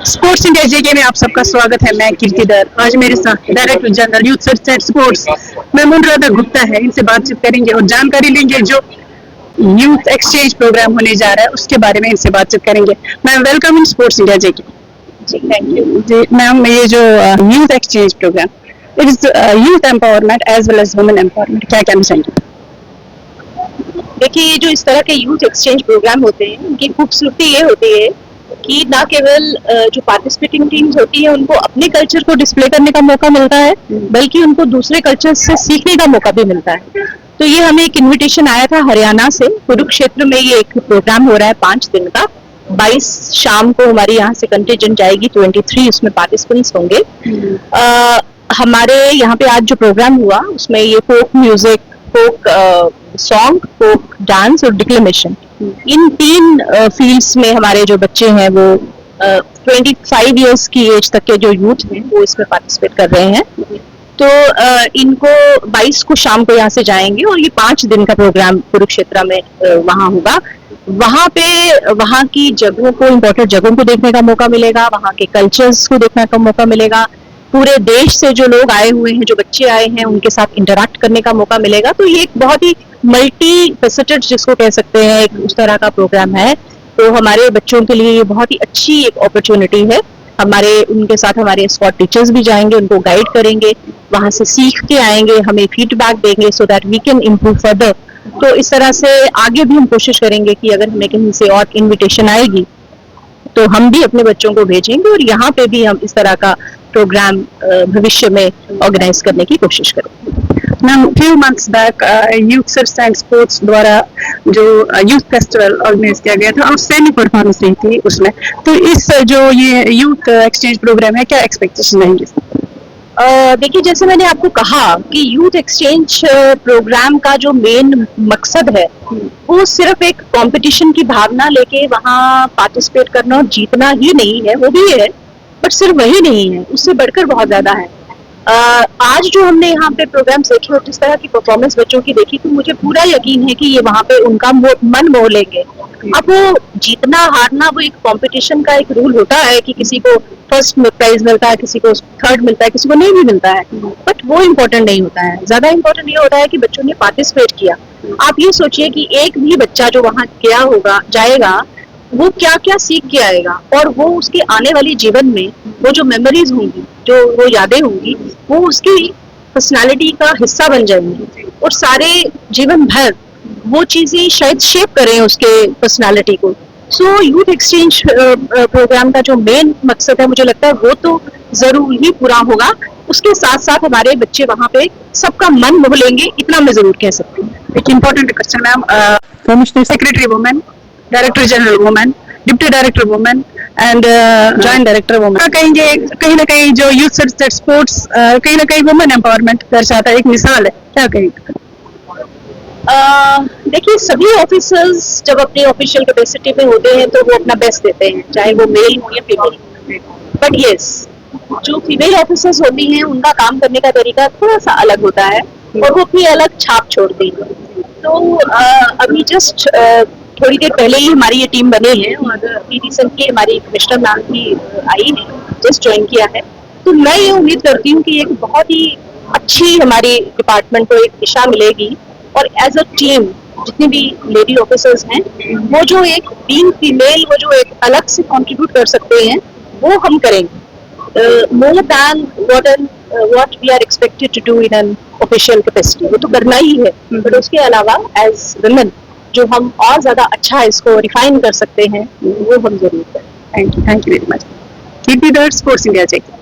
Sports India जेके में आप सबका स्वागत है। मैं कीर्तिधर। आज मेरे साथ director general youth search and sports में अनुराधा गुप्ता है। इनसे बातचीत करेंगे और जानकारी लेंगे जो यूथ एक्सचेंज प्रोग्राम होने जा रहा है उसके बारे में इनसे बातचीत करेंगे। Ma'am welcome in sports India JK. जी थैंक यू। जी मैम, ये जो youth exchange programme it is youth empowerment as well as women empowerment, क्या कहना चाहेंगे? देखिए, ये जो इस तरह के यूथ एक्सचेंज प्रोग्राम होते हैं उनकी खूबसूरती ये होती है कि ना केवल जो पार्टिसिपेटिंग टीम्स होती है उनको अपने कल्चर को डिस्प्ले करने का मौका मिलता है, बल्कि उनको दूसरे कल्चर से सीखने का मौका भी मिलता है। तो ये हमें एक इनविटेशन आया था हरियाणा से। कुरुक्षेत्र में ये एक प्रोग्राम हो रहा है 5 दिन का। 22 शाम को हमारे यहाँ से कंटिजेंट जाएगी, 23 उसमें पार्टिसिपेंट्स होंगे। हमारे यहाँ पे आज जो प्रोग्राम हुआ उसमें ये folk music, folk song, folk dance और डिक्लेमेशन, इन 3 फील्ड्स में हमारे जो बच्चे हैं वो 25 इयर्स की एज तक के जो यूथ हैं वो इसमें पार्टिसिपेट कर रहे हैं। तो इनको 22 को शाम को यहाँ से जाएंगे और ये 5 दिन का प्रोग्राम कुरुक्षेत्र में वहाँ होगा। वहाँ पे वहाँ की जगहों को, इम्पोर्टेंट जगहों को देखने का मौका मिलेगा, वहाँ के कल्चर्स को देखने का मौका मिलेगा, पूरे देश से जो लोग आए हुए हैं, जो बच्चे आए हैं, उनके साथ इंटरेक्ट करने का मौका मिलेगा। तो ये एक बहुत ही मल्टी फेसेटेड जिसको कह सकते हैं एक उस तरह का प्रोग्राम है। तो हमारे बच्चों के लिए ये बहुत ही अच्छी एक अपॉर्चुनिटी है। उनके साथ हमारे स्पॉट टीचर्स भी जाएंगे, उनको गाइड करेंगे, वहां से सीख के आएंगे, हमें फीडबैक देंगे so that we can improve further. तो इस तरह से आगे भी हम कोशिश करेंगे कि अगर हमें कहीं से और इन्विटेशन आएगी तो हम भी अपने बच्चों को भेजेंगे और यहाँ पे भी हम इस तरह का प्रोग्राम भविष्य में ऑर्गेनाइज करने की कोशिश करेंगे। Ma'am, few months back youth search and sports द्वारा जो यूथ फेस्टिवल ऑर्गेनाइज किया गया था और सेमी परफॉर्मेंस रही थी उसमें, तो इस जो ये यूथ एक्सचेंज प्रोग्राम है, क्या एक्सपेक्टेशन रहेंगे? देखिए, जैसे मैंने आपको कहा कि यूथ एक्सचेंज प्रोग्राम का जो मेन मकसद है वो सिर्फ एक कंपटीशन की भावना लेके वहाँ पार्टिसिपेट करना और जीतना ही नहीं है। वो भी है, बट सिर्फ वही नहीं है, उससे बढ़कर बहुत ज्यादा है। आज जो हमने यहाँ पे प्रोग्राम्स देखे और जिस तरह की परफॉर्मेंस बच्चों की देखी, तो मुझे पूरा यकीन है कि ये वहाँ पे उनका मन मोह लेंगे। अब वो जीतना हारना वो एक कंपटीशन का एक रूल होता है कि किसी को फर्स्ट प्राइज मिलता है, किसी को थर्ड मिलता है, किसी को नहीं भी मिलता है, बट वो इम्पोर्टेंट नहीं होता है। ज्यादा इम्पोर्टेंट ये होता है कि बच्चों ने पार्टिसिपेट किया। आप ये सोचिए कि एक भी बच्चा जो वहाँ गया होगा, जाएगा, वो क्या क्या सीख के आएगा और वो उसके आने वाले जीवन में वो जो मेमोरीज होंगी, जो वो यादें होंगी, वो उसकी पर्सनालिटी का हिस्सा बन जाएंगी और सारे जीवन भर वो चीजें शायद शेप करें उसके पर्सनालिटी को। सो यूथ एक्सचेंज प्रोग्राम का जो मेन मकसद है, मुझे लगता है वो तो जरूर ही पूरा होगा। उसके साथ साथ हमारे बच्चे वहाँ पे सबका मन मोह लेंगे, इतना मैं जरूर कह सकती हूँ। एक important question ma'am, commissioner secretary women, director general women, deputy director women and joint director women, कहेंगे कहीं ना कहीं जो यूथ सर्च एंड स्पोर्ट्स कहीं ना कहीं वुमेन एम्पावरमेंट दर्शाता है, एक मिसाल है, क्या कहेंगे? देखिए, सभी ऑफिसर्स जब अपनी ऑफिशियल कैपेसिटी में होते हैं तो वो अपना बेस्ट देते हैं, चाहे वो मेल हो या फीमेल। बट यस, जो फीमेल ऑफिसर्स होती हैं उनका काम करने का तरीका थोड़ा सा अलग होता है और वो अपनी अलग छाप छोड़ती है। तो अभी जस्ट थोड़ी देर पहले ही हमारी ये टीम बनी है और अभी रिसेंटली हमारी कमिश्नर मैम भी आई है, जस्ट ज्वाइन किया है। तो मैं ये उम्मीद करती हूँ कि एक बहुत ही अच्छी हमारी डिपार्टमेंट को एक दिशा मिलेगी और एज अ टीम जितनी भी लेडी ऑफिसर्स हैं वो जो एक बीइंग फीमेल वो जो एक अलग से कंट्रीब्यूट कर सकते हैं वो हम करेंगे। More than what we are expected to do in an official capacity, वो तो करना ही है, बट उसके अलावा एज वुमेन जो हम और ज्यादा अच्छा इसको रिफाइन कर सकते हैं वो हम जरूर करें। Thank you very much. Kirtidhar, sports India JK.